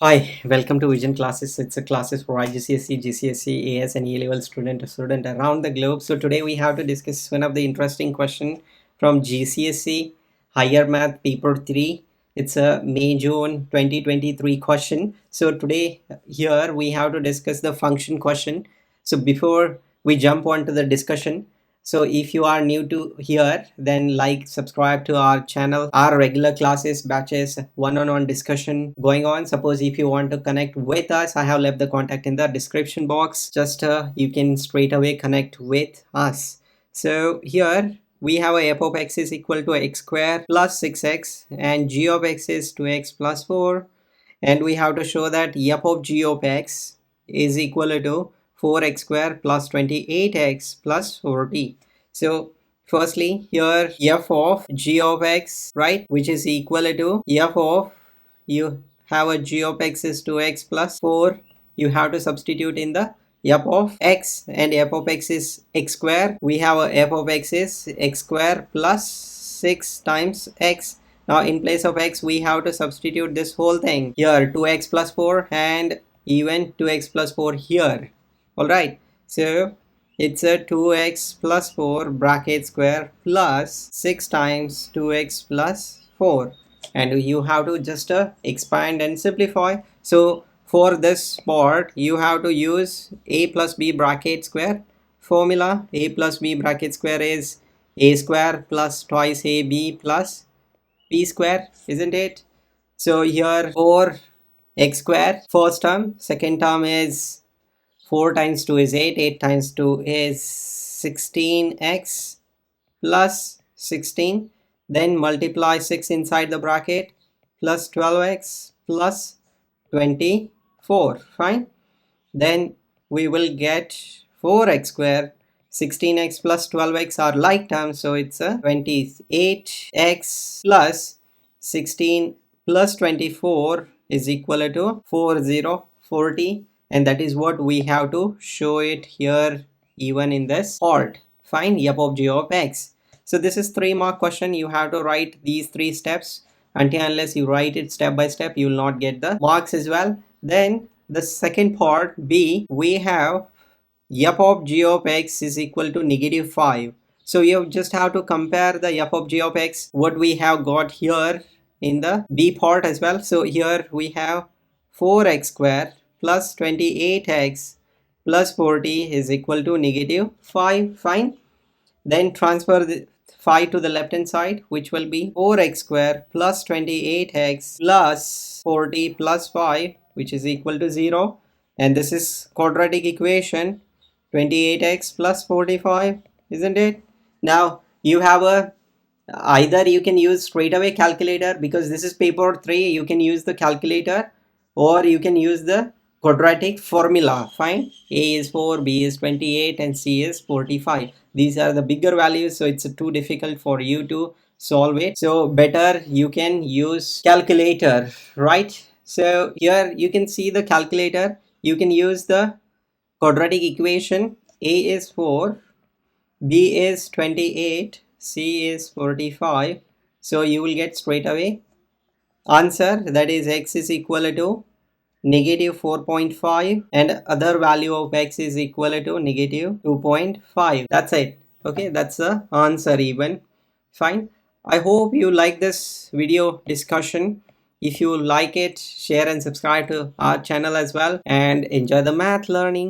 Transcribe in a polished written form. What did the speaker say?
Hi, welcome to Vision classes. It's a classes for IGCSE, GCSE, AS and A Level student around the globe. So today we have to discuss one of the interesting question from GCSE Higher Math paper 3. It's a May June 2023 question. So today here we have to discuss the function question. So before we jump on to the discussion, so if you are new to here, then like, subscribe to our channel. Our regular classes, batches, one-on-one discussion going on. Suppose if you want to connect with us, I have left the contact in the description box. Just you can straight away connect with us. So here we have a f of x is equal to x square plus 6x and g of x is 2x plus 4. And we have to show that f of g of x is equal to 4x square plus 28x plus 40. So firstly here f of g of x, right, which is equal to f of, you have a g of x is 2x plus 4. You have to substitute in the f of x, and f of x is x square. We have a f of x is x square plus 6 times x. Now in place of x we have to substitute this whole thing here, 2x plus 4 and even 2x plus 4 here. Alright, so it's a 2x plus 4 bracket square plus 6 times 2x plus 4, and you have to just expand and simplify. So for this part you have to use a plus b bracket square formula. A plus b bracket square is a square plus twice ab plus b square, isn't it? So here 4 x square first term, second term is 4 times 2 is 8, 8 times 2 is 16x plus 16, then multiply 6 inside the bracket plus 12x plus 24, fine. Then we will get 4x square, 16x plus 12x are like terms, so it's a 28x plus 16 plus 24 is equal to 40, and that is what we have to show it here even in this part. Find f of g of x. So this is 3-mark question. You have to write these 3 steps. Until unless you write it step by step, you will not get the marks as well. Then the second part B, we have f of g of x is equal to negative 5. So you just have to compare the f of g of x what we have got here in the B part as well. So here we have 4x square plus 28x plus 40 is equal to negative 5, fine. Then transfer the 5 to the left hand side, which will be 4x square plus 28x plus 40 plus 5, which is equal to 0. And this is quadratic equation 28x plus 45, isn't it? Now you have a, either you can use straight away calculator, because this is paper 3, you can use the calculator, or you can use the quadratic formula. Fine, a is 4, b is 28 and c is 45. These are the bigger values, so it's too difficult for you to solve it, so better you can use calculator, right? So here you can see the calculator. You can use the quadratic equation. A is 4, b is 28, c is 45. So you will get straight away answer, that is x is equal to negative 4.5 and other value of x is equal to negative 2.5. That's it. Okay, that's the answer even. Fine. I hope you like this video discussion. If you like it, share and subscribe to our channel as well, and enjoy the math learning.